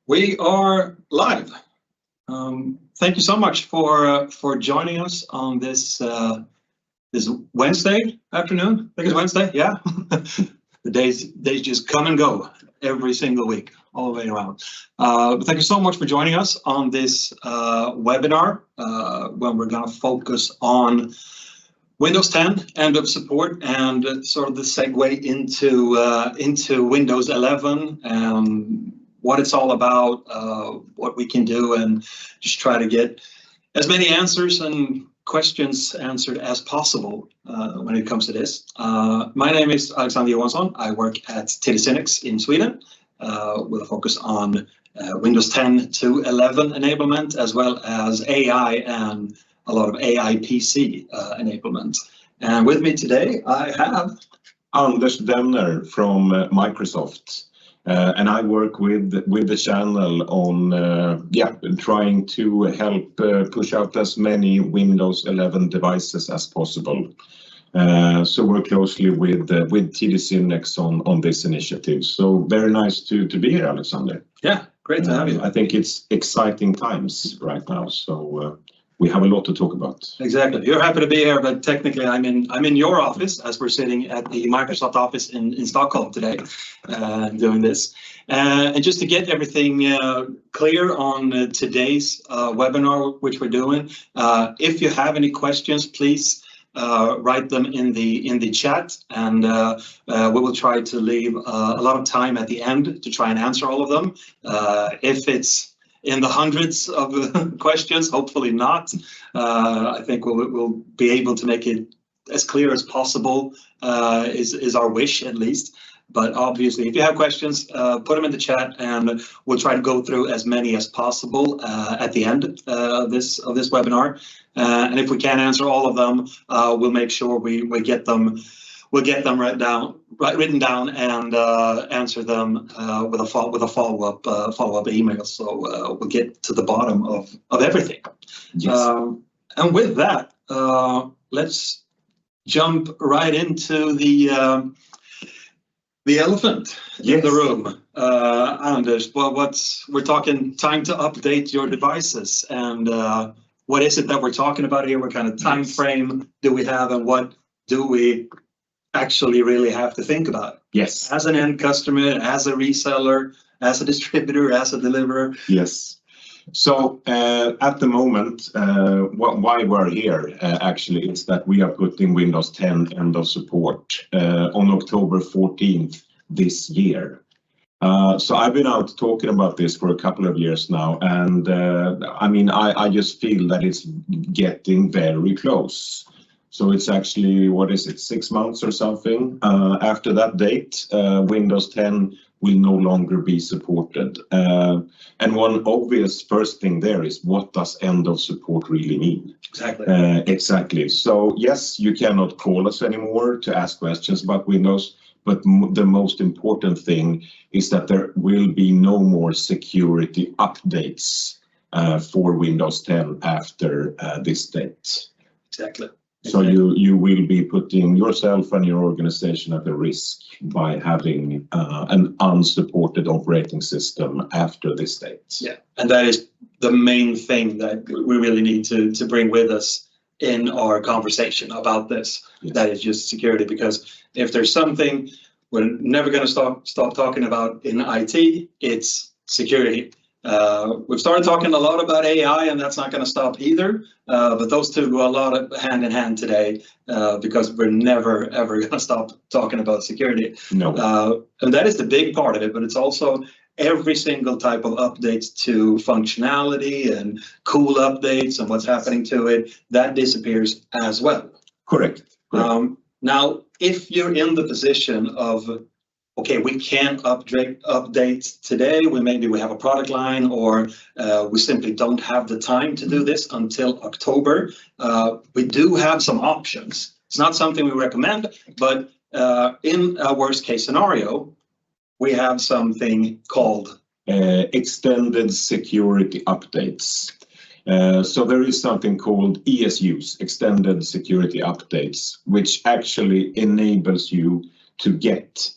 We are live. Thank you so much for joining us on this this Wednesday afternoon. I think it's Wednesday, yeah. The days just come and go every single week, all the way around. But thank you so much for joining us on this webinar when we're going to focus on Windows 10 end of support and sort of the segue into Windows 11 and what it's all about, what we can do, and just try to get as many answers and questions answered as possible when it comes to this. My name is Alexander Johansson. I work at TD in Sweden with a focus on Windows 10 to 11 enablement, as well as AI and a lot of AI PC enablement. And with me today, I have Anders Demner from Microsoft. And I work with the channel on trying to help push out as many Windows 11 devices as possible. So work closely with TD on this initiative. So very nice to be here, Alexander. Yeah, great to have you. I think it's exciting times right now. So we have a lot to talk about. Exactly. You're happy to be here, but technically I'm in your office as we're sitting at the Microsoft office in Stockholm today doing this. And just to get everything clear on today's webinar, which we're doing, if you have any questions, please write them in the chat, and we will try to leave a lot of time at the end to try and answer all of them. If it's in the hundreds of questions, hopefully not. I think we'll be able to make it as clear as possible, is our wish at least. But obviously, if you have questions, put them in the chat, and we'll try to go through as many as possible at the end of this webinar. And if we can't answer all of them, we'll make sure we get them. We'll get them written down, and answer them with a follow-up email. So we'll get to the bottom of everything. Yes. And with that, let's jump right into the elephant in the room. Anders, well, we're talking time to update your devices, and what is it that we're talking about here? What kind of time frame do we have, and what do we actually really have to think about? Yes. As an end customer, as a reseller, as a distributor, as a deliverer. Yes. So at the moment, why we're here actually is that we are putting Windows 10 end of support on October 14th this year. So I've been out talking about this for a couple of years now, and I mean, I just feel that it's getting very close. So it's actually, what is it, 6 months or something? After that date, Windows 10 will no longer be supported. And one obvious first thing there is, what does end of support really mean? Exactly. Exactly. So yes, you cannot call us anymore to ask questions about Windows, but the most important thing is that there will be no more security updates for Windows 10 after this date. Exactly. So you will be putting yourself and your organization at a risk by having an unsupported operating system after this date. Yeah, and that is the main thing that we really need to bring with us in our conversation about this. Yes. That is just security, because if there's something we're never going to stop talking about in IT, it's security. We've started talking a lot about AI, and that's not going to stop either. But those two go a lot of hand in hand today, because we're never, ever going to stop talking about security. No. And that is the big part of it, but it's also every single type of updates to functionality and cool updates and what's happening to it, that disappears as well. Correct. Now, if you're in the position of, okay, we can't update today, maybe we have a product line, or we simply don't have the time to do this until October, we do have some options. It's not something we recommend, but in a worst case scenario, we have something called extended security updates. So there is something called ESUs, extended security updates, which actually enables you to get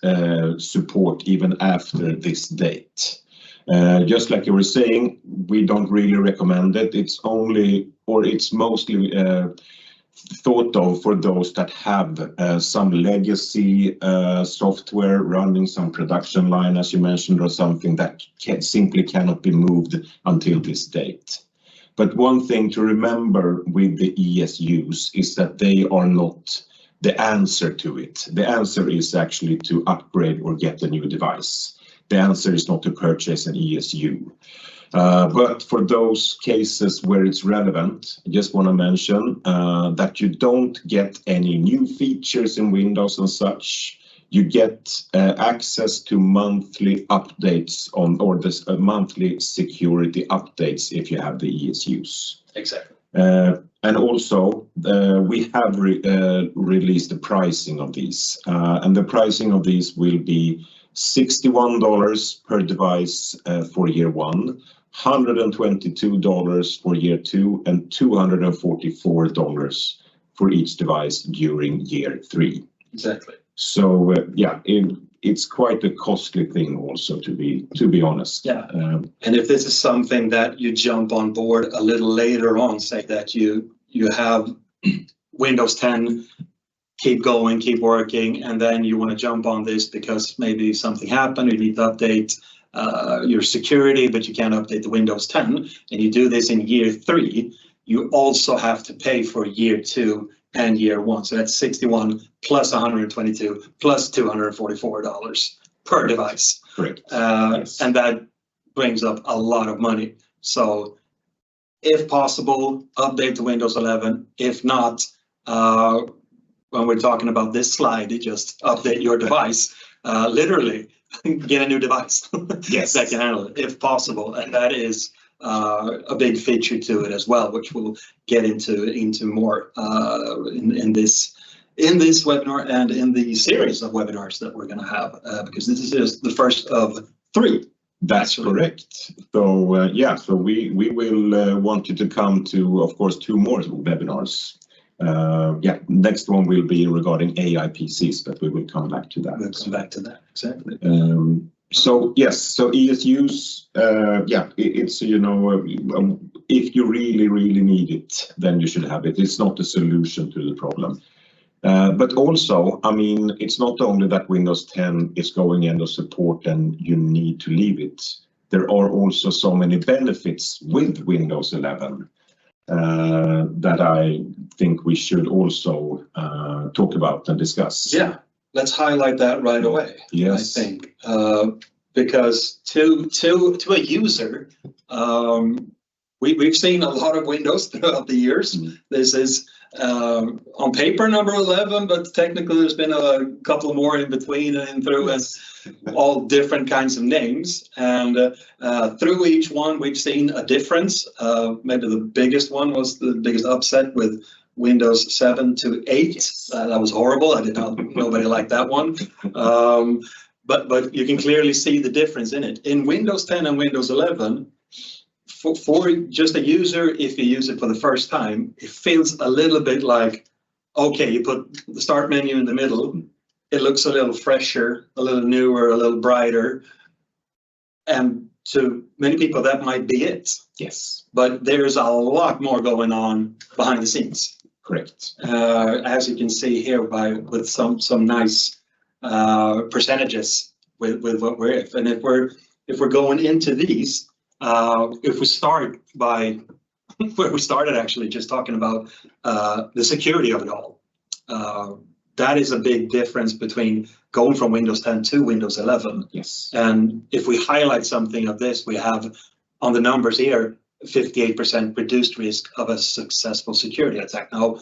support even after this date. Just like you were saying, we don't really recommend it. It's mostly thought of for those that have some legacy software running some production line, as you mentioned, or something that simply cannot be moved until this date. But one thing to remember with the ESUs is that they are not the answer to it. The answer is actually to upgrade or get a new device. The answer is not to purchase an ESU. But for those cases where it's relevant, I just want to mention that you don't get any new features in Windows and such. You get access to monthly updates or this monthly security updates if you have the ESUs. Exactly. And also, we have released the pricing of these, and the pricing of these will be $61 per device for year 1, $122 for year 2, and $244 for each device during year 3. Exactly. So yeah, it's quite a costly thing also, to be honest. Yeah. And if this is something that you jump on board a little later on, say that you have Windows 10, keep going, keep working, and then you want to jump on this because maybe something happened, you need to update your security, but you can't update the Windows 10, and you do this in year 3, you also have to pay for year 2 and year 1. So that's 61 plus 122 plus $244 per device. Correct. Yes. And that brings up a lot of money. So if possible, update to Windows 11. If not, when we're talking about this slide, you just update your device, literally get a new device. Yes. That can handle it if possible. And that is a big feature to it as well, which we'll get into more in this webinar and in the series of webinars that we're going to have, because this is just the first of 3. That's correct. So yeah, so we will want you to come to, of course, 2 more webinars. Yeah, next one will be regarding AI PCs, but we will come back to that. We'll come back to that, exactly. So yes, so ESUs, yeah, it's, you know, if you really need it, then you should have it. It's not a solution to the problem. But also, I mean, it's not only that Windows 10 is going end of support and you need to leave it. There are also so many benefits with Windows 11 that I think we should also talk about and discuss. Yeah. Let's highlight that right away. Yes. I think because to a user, we've seen a lot of Windows throughout the years. This is on paper number 11, but technically there's been a couple more in between and through, and all different kinds of names. And through each one, we've seen a difference. Maybe the biggest one was the biggest upset with Windows 7 to 8. That was horrible. I did not, nobody liked that one. But you can clearly see the difference in it. In Windows 10 and Windows 11, for just a user, if you use it for the first time, it feels a little bit like, okay, you put the start menu in the middle, it looks a little fresher, a little newer, a little brighter. And to many people, that might be it. Yes. But there's a lot more going on behind the scenes. Correct. As you can see here with some nice percentages with what we're if. And if we're going into these, if we start by where we started, actually just talking about the security of it all, that is a big difference between going from Windows 10 to Windows 11. Yes. And if we highlight something of this, we have on the numbers here, 58% reduced risk of a successful security attack. Now,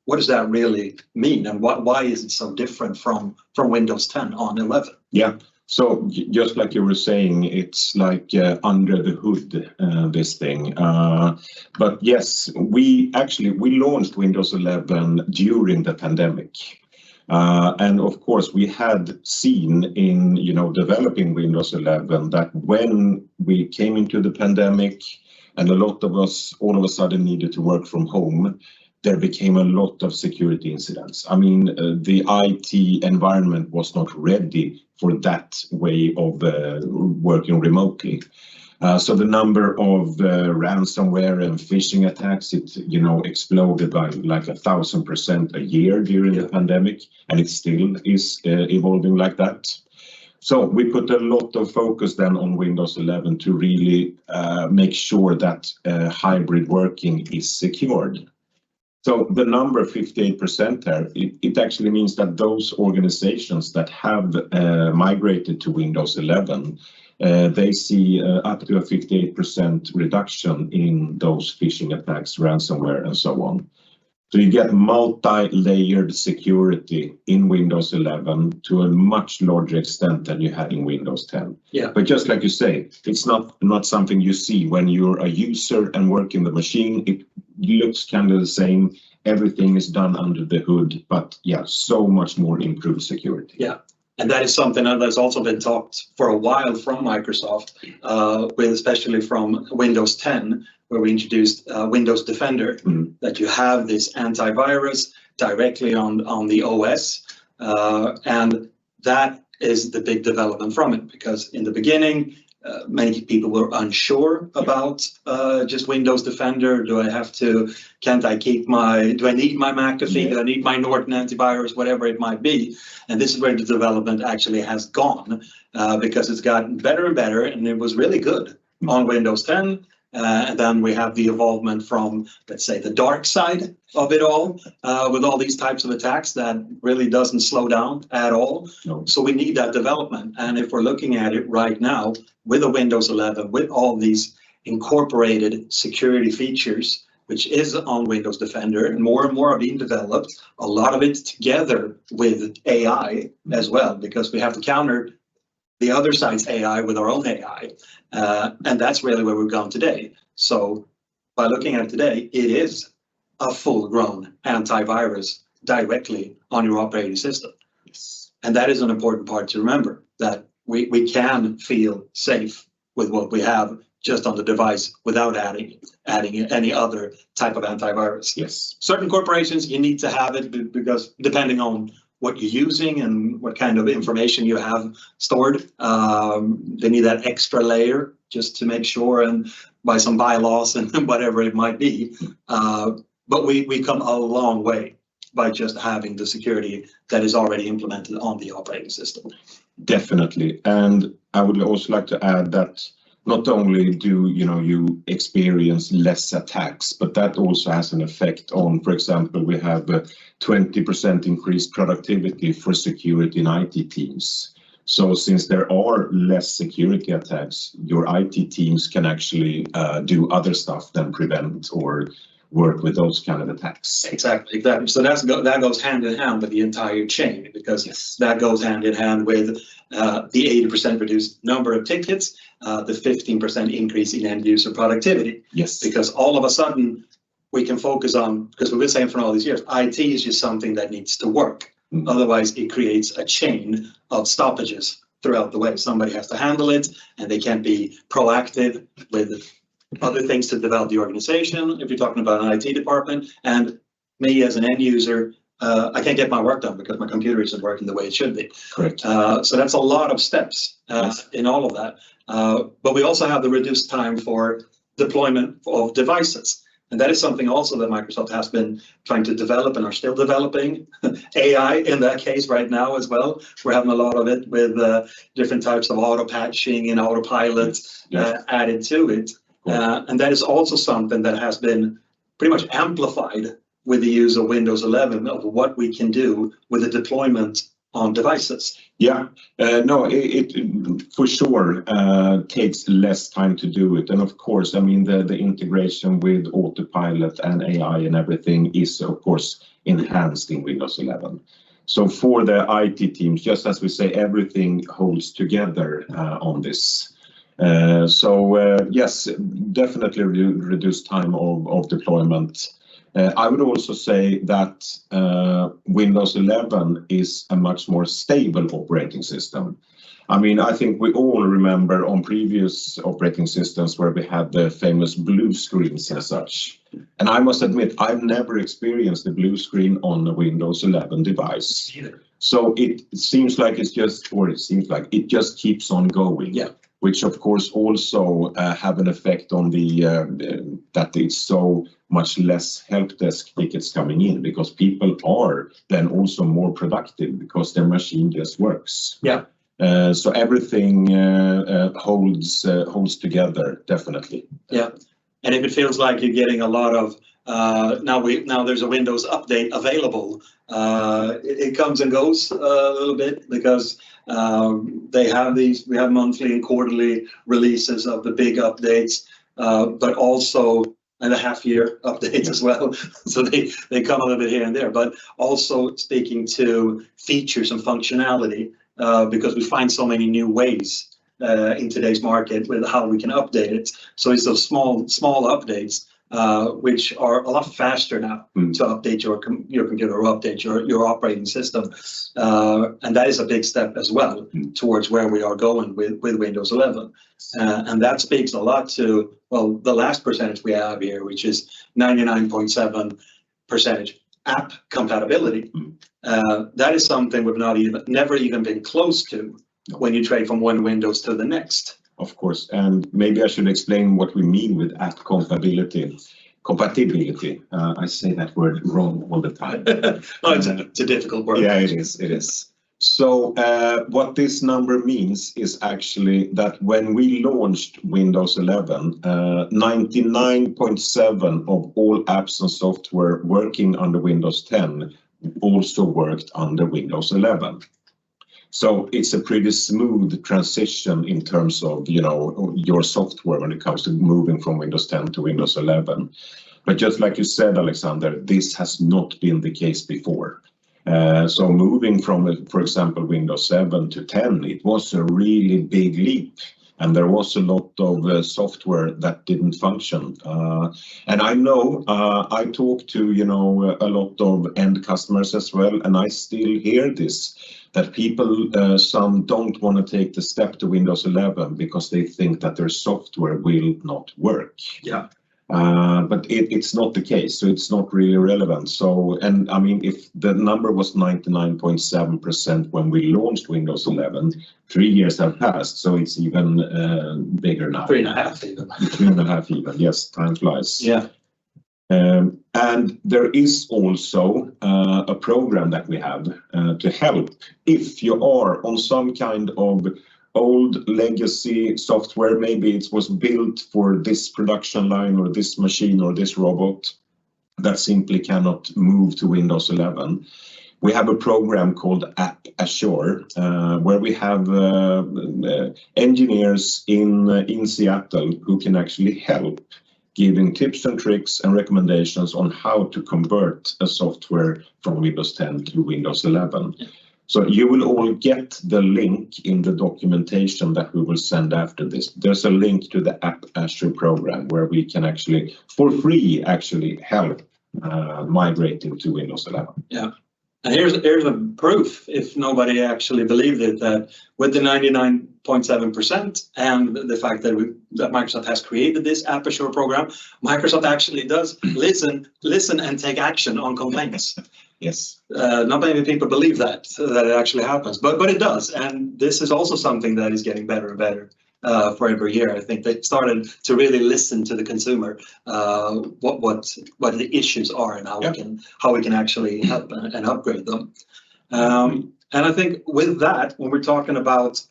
what does that really mean, and why is it so different from Windows 10 on 11? Yeah. So just like you were saying, it's like under the hood, this thing. But yes, we launched Windows 11 during the pandemic. And of course, we had seen in, developing Windows 11 that when we came into the pandemic and a lot of us all of a sudden needed to work from home, there became a lot of security incidents. I mean, the IT environment was not ready for that way of working remotely. So the number of ransomware and phishing attacks, it exploded by like 1,000% a year during the pandemic, and it still is evolving like that. So we put a lot of focus then on Windows 11 to really make sure that hybrid working is secured. So the number 58% there, it actually means that those organizations that have migrated to Windows 11, they see up to a 58% reduction in those phishing attacks, ransomware, and so on. So you get multi-layered security in Windows 11 to a much larger extent than you had in Windows 10. Yeah. But just like you say, it's not something you see when you're a user and work in the machine. It looks kind of the same. Everything is done under the hood, but yeah, so much more improved security. Yeah. And that is something that has also been talked for a while from Microsoft, especially from Windows 10, where we introduced Windows Defender, that you have this antivirus directly on the OS. And that is the big development from it, because in the beginning, many people were unsure about just Windows Defender. Do I need my McAfee? Do I need my Norton antivirus? Whatever it might be. And this is where the development actually has gone, because it's gotten better and better, and it was really good on Windows 10. And then we have the involvement from, let's say, the dark side of it all, with all these types of attacks that really doesn't slow down at all. No. So we need that development. And if we're looking at it right now with a Windows 11, with all these incorporated security features, which is on Windows Defender, and more are being developed, a lot of it together with AI as well, because we have to counter the other side's AI with our own AI. And that's really where we've gone today. So by looking at it today, it is a full-grown antivirus directly on your operating system. Yes. And that is an important part to remember, that we can feel safe with what we have just on the device without adding any other type of antivirus. Yes. Certain corporations, you need to have it because depending on what you're using and what kind of information you have stored, they need that extra layer just to make sure, and by some bylaws and whatever it might be. But we come a long way by just having the security that is already implemented on the operating system. Definitely. And I would also like to add that not only do you experience less attacks, but that also has an effect on, for example, we have 20% increased productivity for security in IT teams. So since there are less security attacks, your IT teams can actually do other stuff than prevent or work with those kind of attacks. Exactly. So that goes hand in hand with the entire chain, because that goes hand in hand with the 80% reduced number of tickets, the 15% increase in end user productivity. Yes. Because all of a sudden we can focus on, because we've been saying for all these years, IT is just something that needs to work. Otherwise it creates a chain of stoppages throughout the way. Somebody has to handle it, and they can't be proactive with other things to develop the organization. If you're talking about an IT department, and me as an end user, I can't get my work done because my computer isn't working the way it should be. Correct. So that's a lot of steps in all of that. But we also have the reduced time for deployment of devices. And that is something also that Microsoft has been trying to develop and are still developing. AI in that case right now as well. We're having a lot of it with different types of auto patching and autopilot added to it. And that is also something that has been pretty much amplified with the use of Windows 11 of what we can do with the deployment on devices. Yeah, no, it for sure takes less time to do it. And of course, I mean, the integration with autopilot and AI and everything is, of course, enhanced in Windows 11. So for the IT teams, just as we say, everything holds together on this. Yes, definitely reduced time of deployment. I would also say that Windows 11 is a much more stable operating system. I mean, I think we all remember on previous operating systems where we had the famous blue screens and such. And I must admit, I've never experienced a blue screen on a Windows 11 device. Either. So it seems like it just keeps on going. Yeah. Which of course also have an effect on the that it's so much less help desk tickets coming in, because people are then also more productive because their machine just works. Yeah. So everything holds together, definitely. Yeah. And if it feels like you're getting a lot of now there's a Windows update available, it comes and goes a little bit, because we have monthly and quarterly releases of the big updates, but also and a half-year updates as well. So they come a little bit here and there, but also speaking to features and functionality, because we find so many new ways in today's market with how we can update it. So it's those small updates, which are a lot faster now to update your computer or update your operating system. And that is a big step as well towards where we are going with Windows 11. And that speaks a lot to, well, the last percentage we have here, which is 99.7% app compatibility. That is something we've never even been close to when you trade from one Windows to the next. Of course, and maybe I should explain what we mean with app compatibility. I say that word wrong all the time. Oh, it's a difficult word. Yeah, it is. So what this number means is actually that when we launched Windows 11, 99.7% of all apps and software working under Windows 10 also worked under Windows 11. So it's a pretty smooth transition in terms of, your software when it comes to moving from Windows 10 to Windows 11. But just like you said, Alexander, this has not been the case before. So moving from, for example, Windows 7 to 10, it was a really big leap. And there was a lot of software that didn't function. And I know I talk to, a lot of end customers as well, and I still hear this, that people, some don't want to take the step to Windows 11 because they think that their software will not work. Yeah. But it's not the case, so it's not really relevant. So, and I mean, if the number was 99.7% when we launched Windows 11, 3 years have passed, so it's even bigger now. 3.5 even. 3.5 even, yes, time flies. Yeah. And there is also a program that we have to help if you are on some kind of old legacy software. Maybe it was built for this production line or this machine or this robot that simply cannot move to Windows 11. We have a program called App Assure, where we have engineers in Seattle who can actually help, giving tips and tricks and recommendations on how to convert a software from Windows 10 to Windows 11. So you will all get the link in the documentation that we will send after this. There's a link to the App Assure program where we can actually, for free, help migrating to Windows 11. Yeah. And here's a proof, if nobody actually believed it, that with the 99.7% and the fact that Microsoft has created this App Assure program, Microsoft actually does listen and take action on complaints. Yes. Not many people believe that it actually happens, but it does. And this is also something that is getting better and better for every year. I think they started to really listen to the consumer, what the issues are and how we can actually help and upgrade them. And I think with that, when we're talking about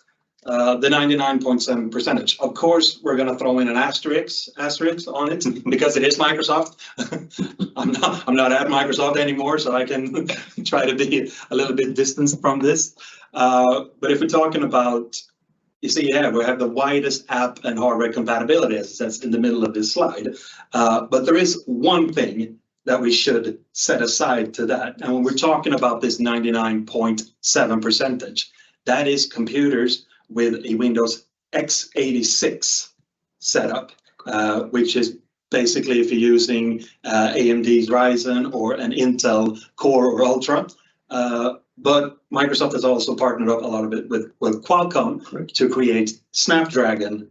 the 99.7%, of course, we're going to throw in an asterisk on it because it is Microsoft. I'm not at Microsoft anymore, so I can try to be a little bit distanced from this. But if we're talking about, you see, we have the widest app and hardware compatibility, as it says in the middle of this slide. But there is one thing that we should set aside to that. And when we're talking about this 99.7%, that is computers with a Windows x86 setup, which is basically if you're using AMD's Ryzen or an Intel Core or Ultra. But Microsoft has also partnered up a lot of it with Qualcomm to create Snapdragon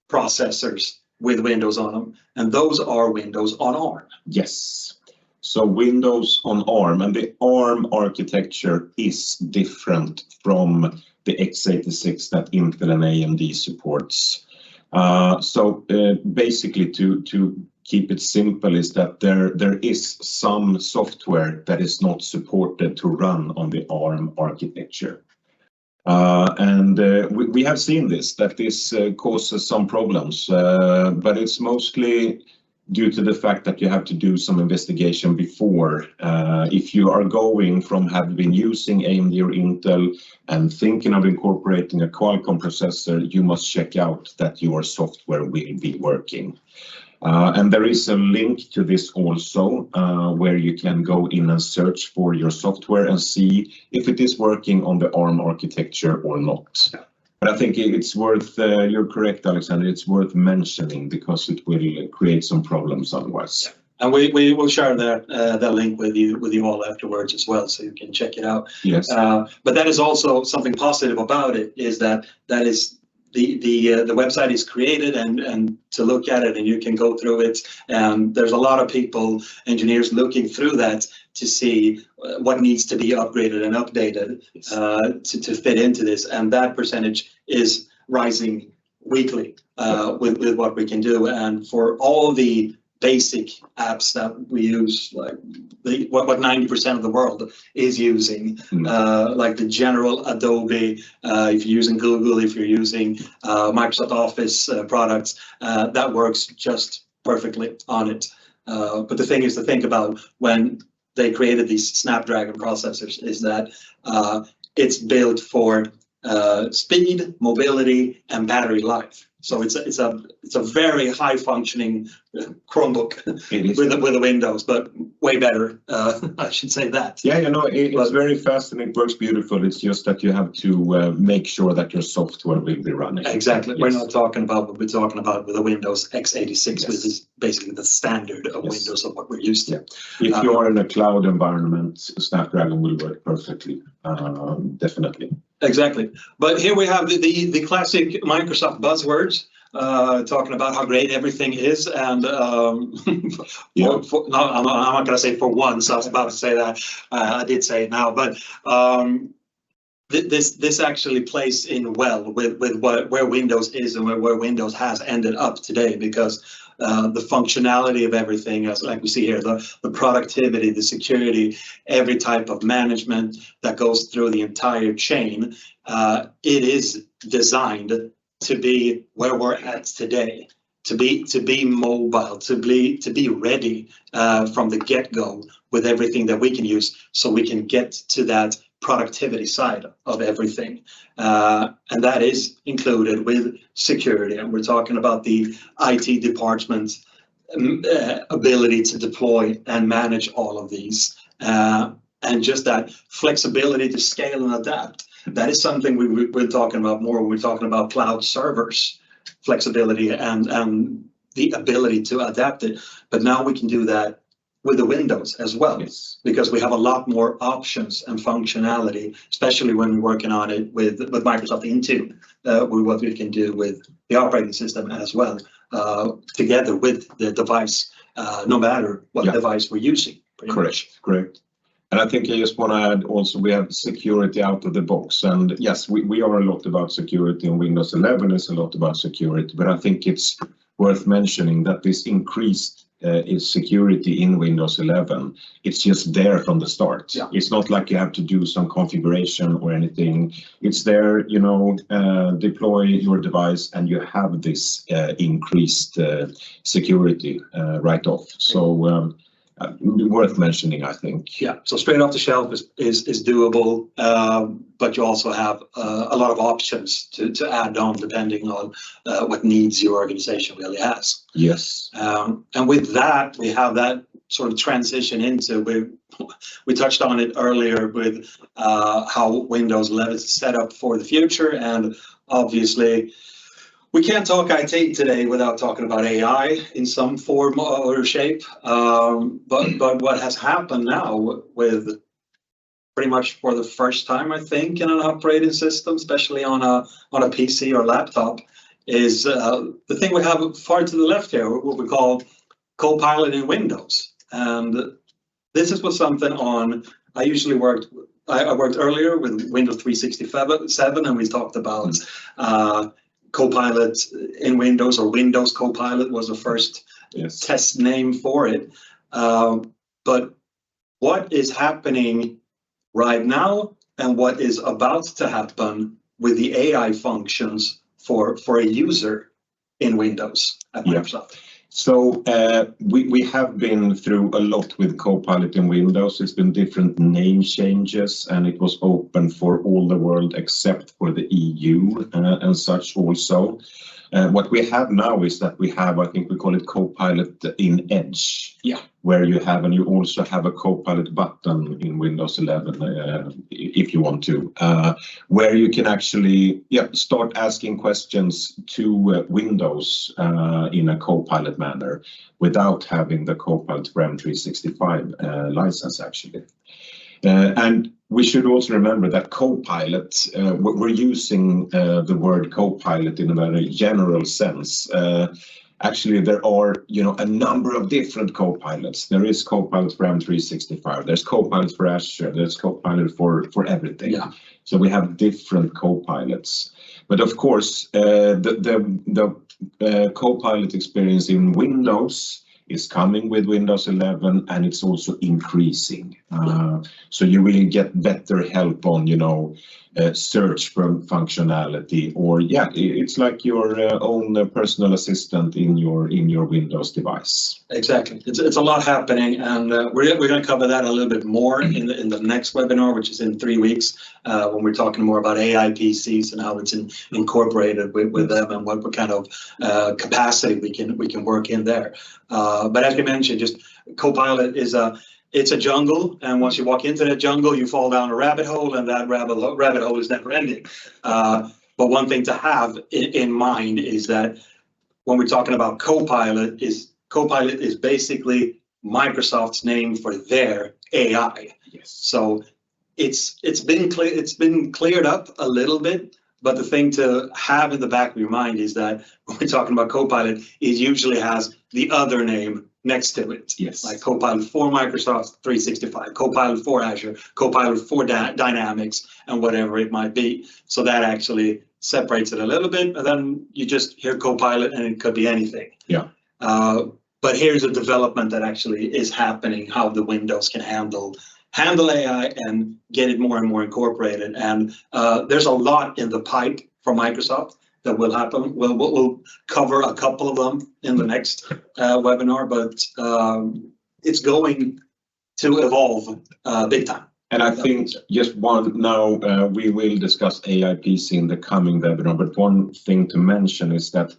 processors with Windows on them, and those are Windows on ARM. Yes. So Windows on ARM, and the ARM architecture is different from the x86 that Intel and AMD supports. Basically, to keep it simple, is that there is some software that is not supported to run on the ARM architecture. We have seen that this causes some problems, but it's mostly due to the fact that you have to do some investigation before. If you are going from having been using AMD or Intel and thinking of incorporating a Qualcomm processor, you must check out that your software will be working. And there is a link to this also, where you can go in and search for your software and see if it is working on the ARM architecture or not. But I think it's worth, you're correct, Alexander, it's worth mentioning because it will create some problems otherwise. Yeah. And we will share that link with you all afterwards as well, so you can check it out. Yes. But that is also something positive about it, is that is the website is created and to look at it, and you can go through it. And there's a lot of people, engineers, looking through that to see what needs to be upgraded and updated to fit into this. And that percentage is rising weekly with what we can do. And for all the basic apps that we use, like what 90% of the world is using, like the general Adobe, if you're using Google, if you're using Microsoft Office products, that works just perfectly on it. But the thing is to think about when they created these Snapdragon processors is that it's built for speed, mobility, and battery life. So it's a very high functioning Chromebook with the Windows, but way better. I should say that. Yeah, it's very fast and it works beautiful. It's just that you have to make sure that your software will be running. Exactly. Yes. We're not talking about what we're talking about with the Windows x86, yes, which is basically the standard of yes, Windows of what we're used to. Yeah. If you are in a cloud environment, Snapdragon will work perfectly. Definitely. Exactly. But here we have the classic Microsoft buzzwords, talking about how great everything is. And no, I'm not going to say for once, I was about to say that. I did say it now, but this actually plays in well with where Windows is and where Windows has ended up today, because the functionality of everything, as like we see here, the productivity, the security, every type of management that goes through the entire chain, it is designed to be where we're at today, to be mobile, to be ready from the get-go with everything that we can use, so we can get to that productivity side of everything, and that is included with security. And we're talking about the IT department's ability to deploy and manage all of these, and just that flexibility to scale and adapt. That is something we're talking about more when we're talking about cloud servers, flexibility and the ability to adapt it. But now we can do that with the Windows as well, yes, because we have a lot more options and functionality, especially when we're working on it with Microsoft Intune, with what we can do with the operating system as well, together with the device, no matter what device we're using. Correct. And I think I just want to add also, we have security out of the box. And yes, we are a lot about security, and Windows 11 is a lot about security, but I think it's worth mentioning that this increased security in Windows 11, it's just there from the start. Yeah. It's not like you have to do some configuration or anything. It's there, deploy your device and you have this increased security right off. So worth mentioning, I think. Yeah, so straight off the shelf is doable, but you also have a lot of options to add on depending on what needs your organization really has. Yes. And with that, we have that sort of transition into, we touched on it earlier with how Windows 11 is set up for the future, and obviously we can't talk IT today without talking about AI in some form or shape. But what has happened now with pretty much for the first time, I think, in an operating system, especially on a PC or laptop, is the thing we have far to the left here, what we call Copilot in Windows. And this is what something on, I usually worked earlier with Windows 367, and we talked about Copilot in Windows, or Windows Copilot was the first test name for it. But what is happening right now and what is about to happen with the AI functions for a user in Windows at Microsoft? So we have been through a lot with Copilot in Windows. It's been different name changes, and it was open for all the world except for the EU and such also. What we have now is that we have, I think we call it Copilot in Edge, where you have, and you also have a Copilot button in Windows 11 if you want to, where you can actually start asking questions to Windows in a Copilot manner without having the Copilot for M365 license actually. And we should also remember that Copilot, we're using the word Copilot in a very general sense. Actually, there are, a number of different Copilots. There is Copilot for M365. There's Copilot for Azure. There's Copilot for everything. So we have different Copilots. But of course, the Copilot experience in Windows is coming with Windows 11, and it's also increasing. So you will get better help on, search functionality, or it's like your own personal assistant in your Windows device. Exactly, it's a lot happening, and we're going to cover that a little bit more in the next webinar, which is in 3 weeks, when we're talking more about AI PCs and how it's incorporated with them, and what kind of capacity we can work in there. But as you mentioned, just Copilot it's a jungle, and once you walk into that jungle, you fall down a rabbit hole, and that rabbit hole is never ending. But one thing to have in mind is that when we're talking about Copilot is basically Microsoft's name for their AI. So it's been cleared up a little bit. But the thing to have in the back of your mind is that when we're talking about Copilot, it usually has the other name next to it. Like Copilot for Microsoft 365, Copilot for Azure, Copilot for Dynamics, and whatever it might be. So that actually separates it a little bit, and then you just hear Copilot, and it could be anything. But here's a development that actually is happening, how the Windows can handle AI and get it more and more incorporated. And there's a lot in the pipe for Microsoft that will happen. We'll cover a couple of them in the next webinar, but it's going to evolve big time. And I think just one now, we will discuss AI PC in the coming webinar, but one thing to mention is that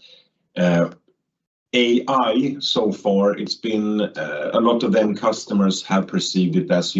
AI so far, it's been a lot of them customers have perceived it as,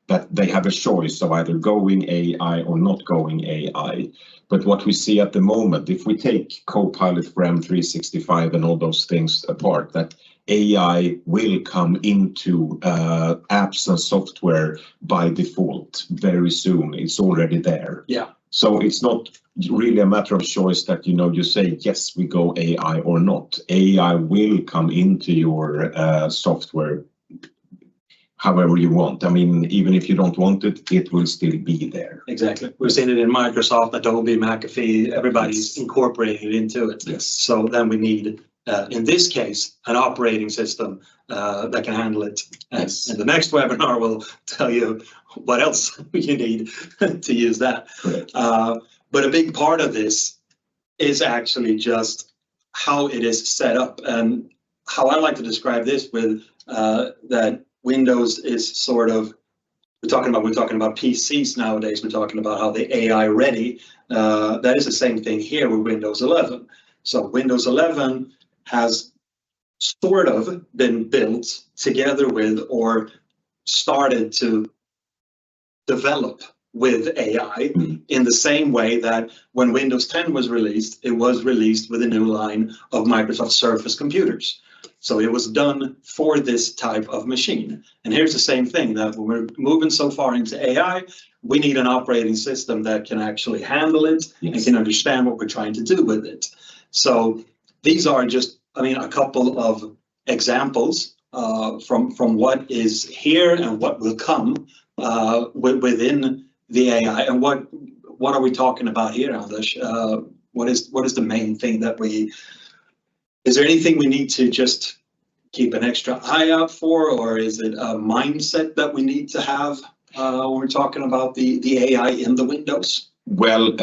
that they have a choice of either going AI or not going AI. But what we see at the moment, if we take Copilot for M365 and all those things apart, that AI will come into apps and software by default very soon. It's already there. So it's not really a matter of choice that, you say, yes, we go AI or not. AI will come into your software however you want. I mean, even if you don't want it, it will still be there. Exactly. We've seen it in Microsoft, Adobe, McAfee, everybody's incorporated into it. So then we need, in this case, an operating system that can handle it. And in the next webinar, we'll tell you what else you need to use that. But a big part of this is actually just how it is set up, and how I like to describe this with that Windows is sort of, we're talking about PCs nowadays. We're talking about how they're AI ready. That is the same thing here with Windows 11. So Windows 11 has sort of been built together with, or started to develop with AI in the same way that when Windows 10 was released, it was released with a new line of Microsoft Surface computers. So it was done for this type of machine. And here's the same thing, that when we're moving so far into AI, we need an operating system that can actually handle it and can understand what we're trying to do with it. So these are just, a couple of examples from what is here and what will come within the AI. And what are we talking about here, Anders? What is the main thing that is there anything we need to just keep an extra eye out for, or is it a mindset that we need to have when we're talking about the AI in the Windows? Well,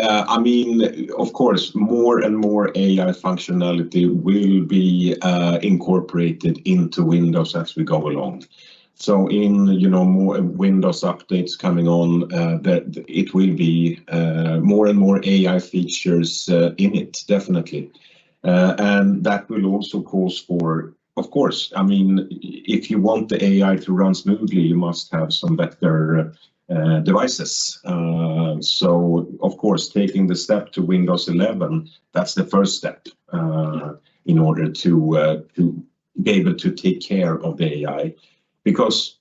of course, more and more AI functionality will be incorporated into Windows as we go along. So in more Windows updates coming on, it will be more and more AI features in it, definitely. And that will also cause for, of course, if you want the AI to run smoothly, you must have some better devices. So, of course, taking the step to Windows 11, that's the first step in order to be able to take care of the AI. Because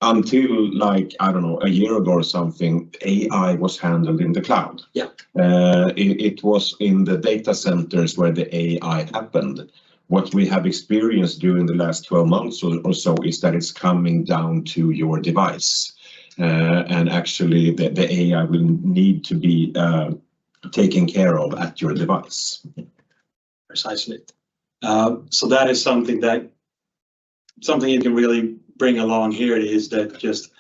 until a year ago or something, AI was handled in the cloud. Yeah. It was in the data centers where the AI happened. What we have experienced during the last 12 months or so is that it's coming down to your device. And actually the AI will need to be taken care of at your device. Precisely. So that is something you can really bring along here, is that just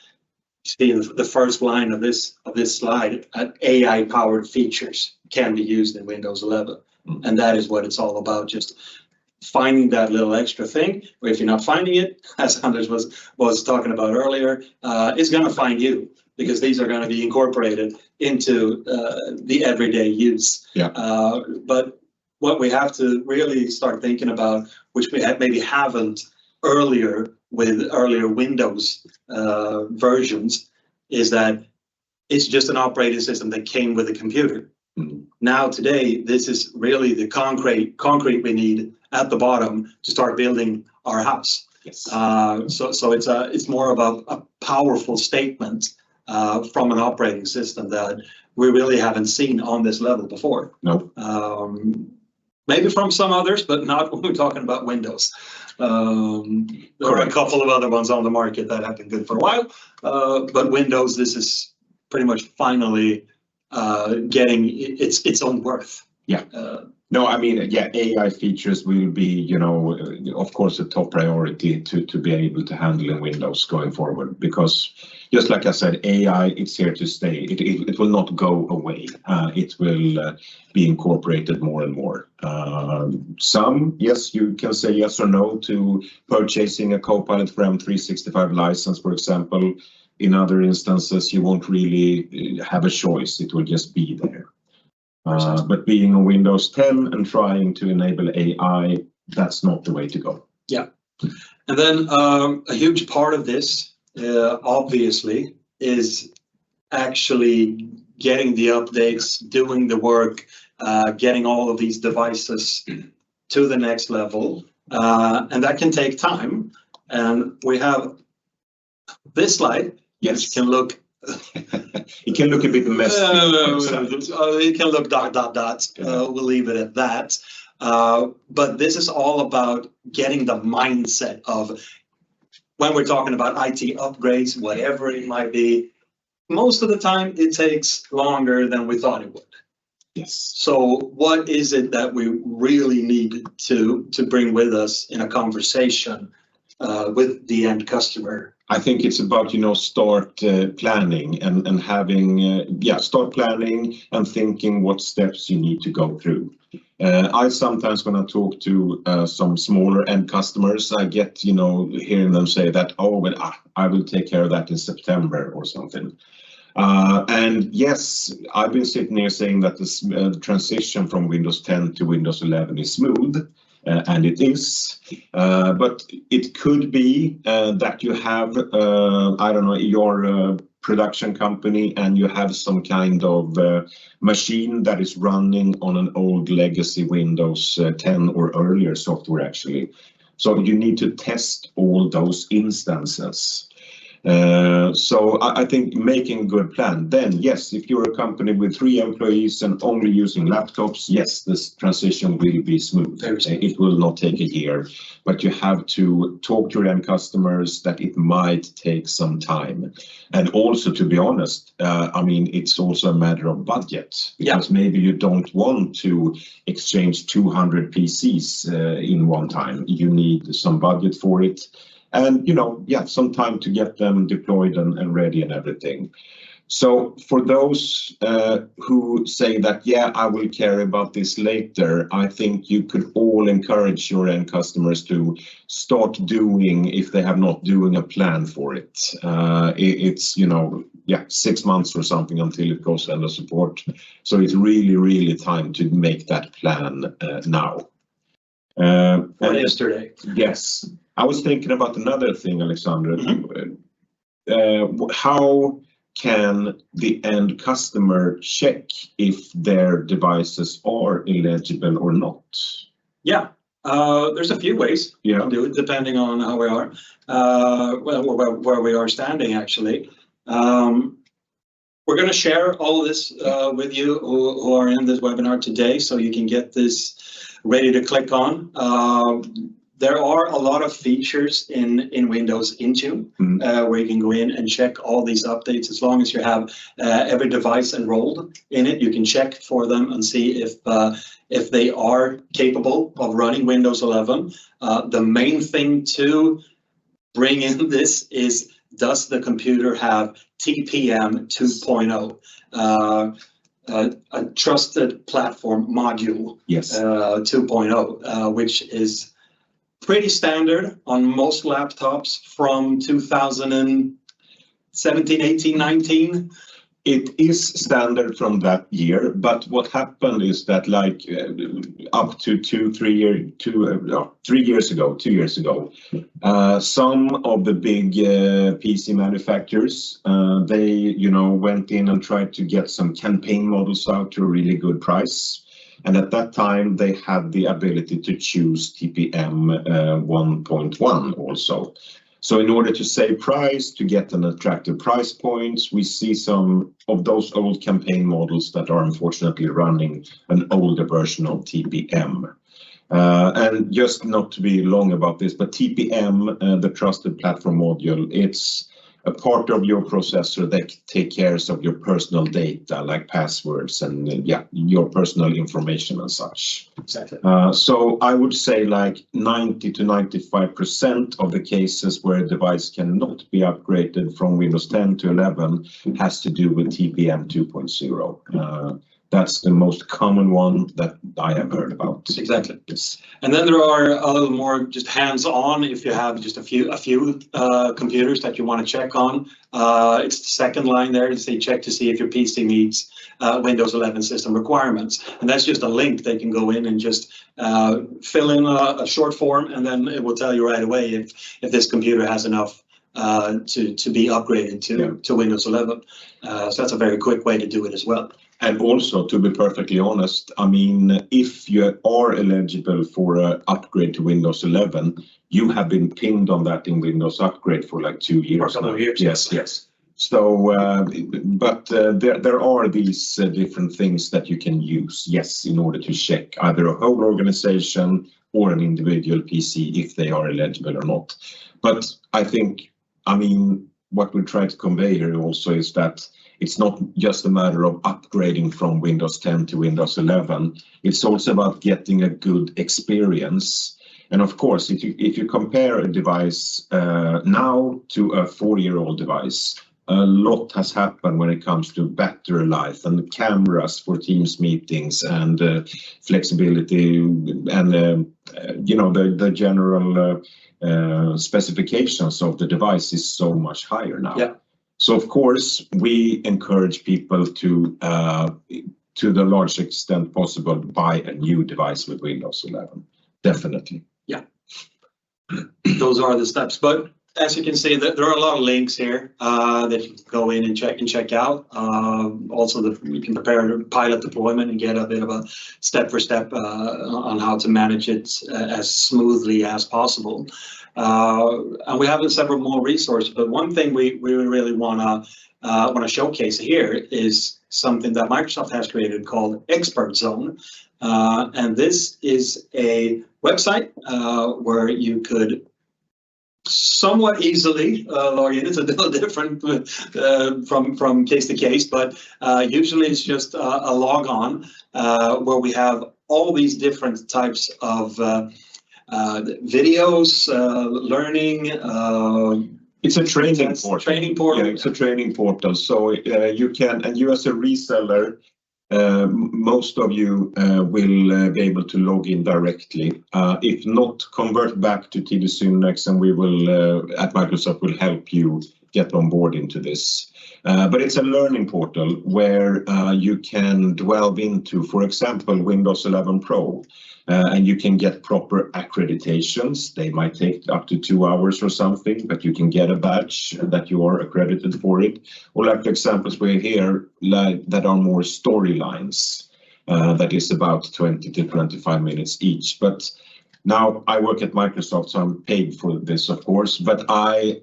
see the first line of this slide, AI powered features can be used in Windows 11. And that is what it's all about, just finding that little extra thing, or if you're not finding it, as Anders was talking about earlier, it's going to find you, because these are going to be incorporated into the everyday use. Yeah. But what we have to really start thinking about, which we maybe haven't earlier with earlier Windows versions, is that it's just an operating system that came with a computer. Now today, this is really the concrete we need at the bottom to start building our house. Yes. So it's more of a powerful statement from an operating system that we really haven't seen on this level before. No. Maybe from some others, but not when we're talking about Windows. There are a couple of other ones on the market that have been good for a while, but Windows, this is pretty much finally getting its own worth. Yeah. No, AI features will be, of course, a top priority to be able to handle in Windows going forward, because just like I said, AI, it's here to stay. It will not go away. It will be incorporated more and more. Some, yes, you can say yes or no to purchasing a Copilot for M365 license, for example. In other instances, you won't really have a choice. It will just be there. But being on Windows 10 and trying to enable AI, that's not the way to go. Yeah. And then a huge part of this, obviously, is actually getting the updates, doing the work, getting all of these devices to the next level. And that can take time. And we have this slide. Yes. Which can look it can look a bit messy. It can look ... We'll leave it at that. But this is all about getting the mindset of, when we're talking about IT upgrades, whatever it might be, most of the time it takes longer than we thought it would. Yes. So what is it that we really need to bring with us in a conversation with the end customer? I think it's about, start planning and having, start planning and thinking what steps you need to go through. I sometimes, when I talk to some smaller end customers, I get, hearing them say that, oh, but I will take care of that in September or something. And yes, I've been sitting here saying that this transition from Windows 10 to Windows 11 is smooth. And it is, but it could be that you have, your production company, and you have some kind of machine that is running on an old legacy Windows 10 or earlier software, actually. So you need to test all those instances. So I think making a good plan. Then yes, if you're a company with 3 employees and only using laptops, yes, this transition will be smooth. It will not take a year, but you have to talk to your end customers that it might take some time. And also, to be honest, I mean, it's also a matter of budget, because maybe you don't want to exchange 200 PCs in one time. You need some budget for it. And, you know, some time to get them deployed and ready and everything. So for those who say that, I will care about this later, I think you could all encourage your end customers to start doing, if they have not doing a plan for it. It's, 6 months or something until it goes under support. So it's really, really time to make that plan now. Or yesterday. Yes. I was thinking about another thing, Alexander. How can the end customer check if their devices are eligible or not? There's a few ways you can do it, depending on how we are, where we are standing, actually. We're going to share all of this with you who are in this webinar today, so you can get this ready to click on. There are a lot of features in Windows Intune where you can go in and check all these updates. As long as you have every device enrolled in it, you can check for them and see if they are capable of running Windows 11. The main thing to bring in this is, does the computer have TPM 2.0? A trusted platform module 2.0, which is pretty standard on most laptops from 2017, 18, 19. It is standard from that year, but what happened is that, like, up to 2 years ago, some of the big PC manufacturers, they went in and tried to get some campaign models out to a really good price. And at that time, they had the ability to choose TPM 1.1 also. So in order to save price, to get an attractive price points, we see some of those old campaign models that are unfortunately running an older version of TPM. And just not to be long about this, but TPM, the Trusted Platform Module, it's a part of your processor that takes care of your personal data, like passwords and your personal information and such. Exactly. So I would say like 90 to 95% of the cases where a device cannot be upgraded from Windows 10 to 11 has to do with TPM 2.0. That's the most common one that I have heard about. Exactly. Yes. And then there are a little more just hands-on if you have just a few computers that you want to check on. It's the second line there to say check to see if your PC meets Windows 11 system requirements. And that's just a link. They can go in and just fill in a short form, and then it will tell you right away if this computer has enough to be upgraded to Windows 11. So that's a very quick way to do it as well. And also, to be perfectly honest, I mean, if you are eligible for an upgrade to Windows 11, you have been pinned on that in Windows Upgrade for like 2 years. For a couple of years. Yes. So, but there are these different things that you can use, in order to check either a whole organization or an individual PC if they are eligible or not. But I think, I mean, what we try to convey here also is that it's not just a matter of upgrading from Windows 10 to Windows 11. It's also about getting a good experience. And of course, if you compare a device now to a 4-year-old device, a lot has happened when it comes to battery life and cameras for Teams meetings and flexibility and the general specifications of the device is so much higher now. Yeah. So of course we encourage people to the large extent possible buy a new device with Windows 11. Definitely. Yeah. Those are the steps, but as you can see, there are a lot of links here that you can go in and check out. Also, you can prepare a pilot deployment and get a bit of a step-for-step on how to manage it as smoothly as possible. And we have several more resources, but one thing we really want to showcase here is something that Microsoft has created called Expert Zone. And this is a website where you could somewhat easily log in. It's a little different from case to case, but usually it's just a log on where we have all these different types of videos, learning. It's a training portal. Training portal. Yeah, it's a training portal. So you can, and you as a reseller, most of you will be able to log in directly. If not, convert back to TD Synnex, and we will at Microsoft will help you get on board into this. But it's a learning portal where you can delve into, for example, Windows 11 Pro, and you can get proper accreditations. They might take up to 2 hours or something, but you can get a badge that you are accredited for it. Or like the examples we here, like that are more storylines, that is about 20 to 25 minutes each. But now I work at Microsoft, so I'm paid for this, of course, but I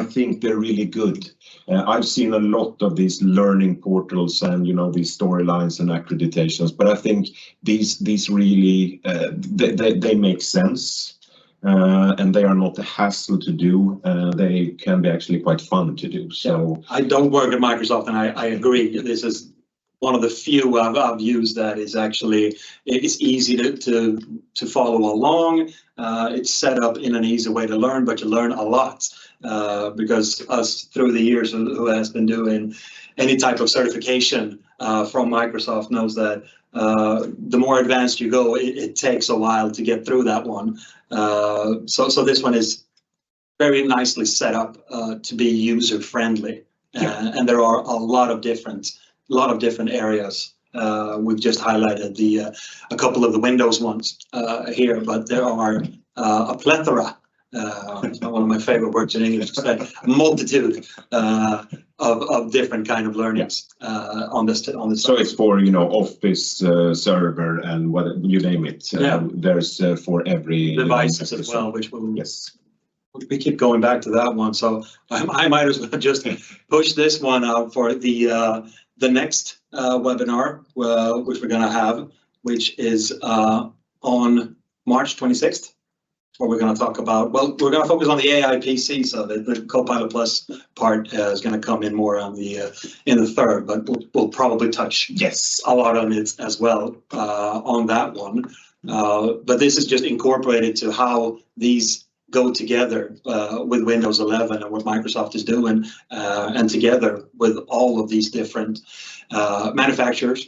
think they're really good. I've seen a lot of these learning portals and, you know, these storylines and accreditations, but I think these really, they make sense, and they are not a hassle to do. They can be actually quite fun to do. So yeah, I don't work at Microsoft, and I agree. This is one of the few I've used that is actually, it's easy to follow along. It's set up in an easy way to learn, but you learn a lot because us through the years who has been doing any type of certification from Microsoft knows that the more advanced you go, it takes a while to get through that one. So this one is very nicely set up to be user friendly, and there are a lot of different areas. We've just highlighted a couple of the Windows ones here, but there are a plethora. It's not one of my favorite words in English to say. A multitude of different kind of learnings on this. So it's for, you know, Office server and what you name it. There's for every devices as well, which will. Yes. We keep going back to that one, so I might as well just push this one out for the next webinar, which we're going to have, which is on March 26th, where we're going to talk about, well, we're going to focus on the AI PC, so the Copilot Plus part is going to come in more on in the third, but we'll probably touch a lot on it as well on that one. But this is just incorporated to how these go together with Windows 11 and what Microsoft is doing, and together with all of these different manufacturers,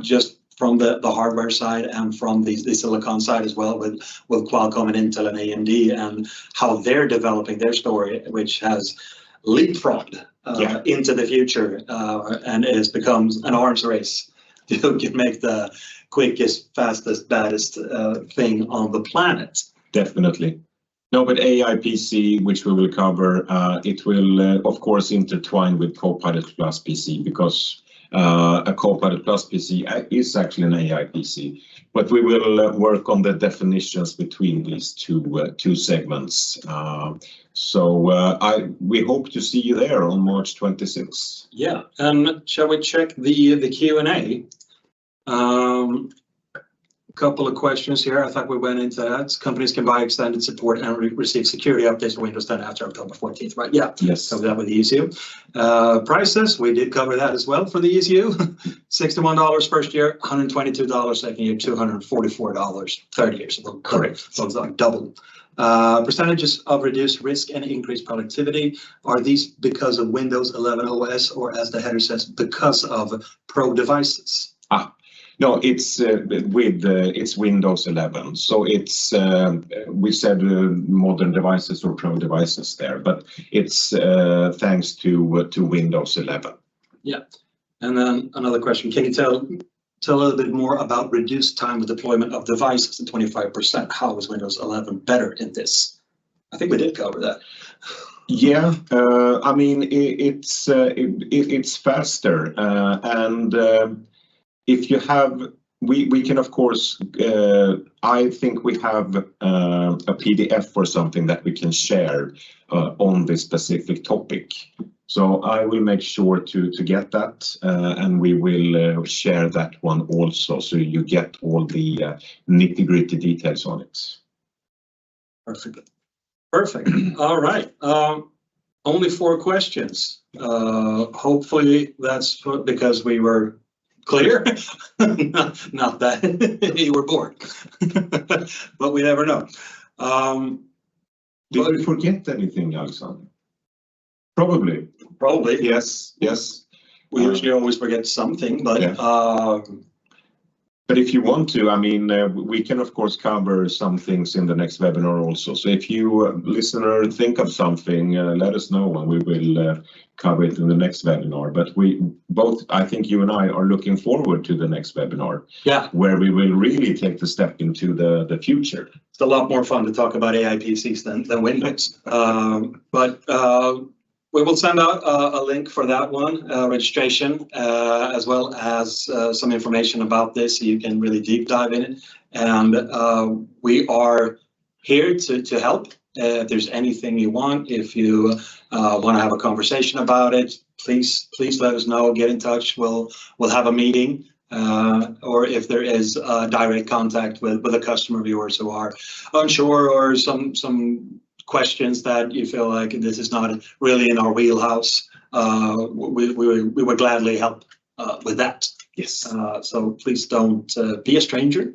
just from the hardware side and from the silicon side as well, with Qualcomm and Intel and AMD, and how they're developing their story, which has leapfrogged into the future, and it becomes an arms race to make the quickest, fastest, baddest thing on the planet. Definitely. No, but AI PC, which we will cover, it will, of course, intertwine with Copilot Plus PC, because a Copilot Plus PC is actually an AI PC. But we will work on the definitions between these two segments. We hope to see you there on March 26th. Yeah, and shall we check the Q&A? Couple of questions here. I thought we went into that. Companies can buy extended support and receive security updates for Windows 10 after October 14th, right? Yeah. Yes. Cover that with the ECU. Prices, we did cover that as well for the ECU. $61 first year, $122 second year, $244 third year. So correct. So it's like double. Percentages of reduced risk and increased productivity. Are these because of Windows 11 OS, or, as the header says, because of Pro devices? No, it's it's Windows 11, so it's we said modern devices or Pro devices there, but it's thanks to Windows 11. Yeah, and then another question: can you tell a little bit more about reduced time of deployment of devices to 25%? How is Windows 11 better in this? I think we did cover that. Yeah, I mean, it's faster, and if you have, we can of course, I think we have a PDF or something that we can share on this specific topic. So I will make sure to get that, and we will share that one also, so you get all the nitty-gritty details on it. Perfect. Perfect. All right. Only 4 questions. Hopefully that's because we were clear. Not that you were bored, but we never know. Did we forget anything, Alexander? Probably. Probably. Yes. We usually always forget something, but yeah. But if you want to, I mean, we can of course cover some things in the next webinar also. So if you, listener, think of something, let us know and we will cover it in the next webinar. But we both, I think you and I are looking forward to the next webinar. Yeah. Where we will really take the step into the future. It's a lot more fun to talk about AI PCs than Windows. We will send out a link for that one, registration, as well as some information about this so you can really deep dive in it. And we are here to help. If there's anything you want, if you want to have a conversation about it, please let us know. Get in touch. We'll have a meeting. Or if there is direct contact with a customer of yours who are unsure or some questions that you feel like this is not really in our wheelhouse, we would gladly help with that. Yes. So please don't be a stranger.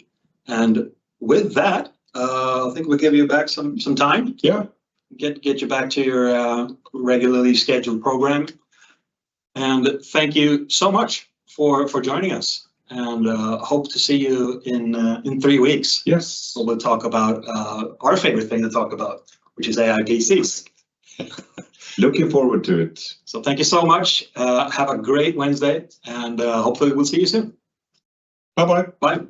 And with that, I think we'll give you back some time. Yeah. Get you back to your regularly scheduled program. And thank you so much for joining us. And hope to see you in 3 weeks. Yes. So we'll talk about our favorite thing to talk about, which is AI PCs. Looking forward to it. So thank you so much. Have a great Wednesday, and hopefully we'll see you soon. Bye-bye. Bye.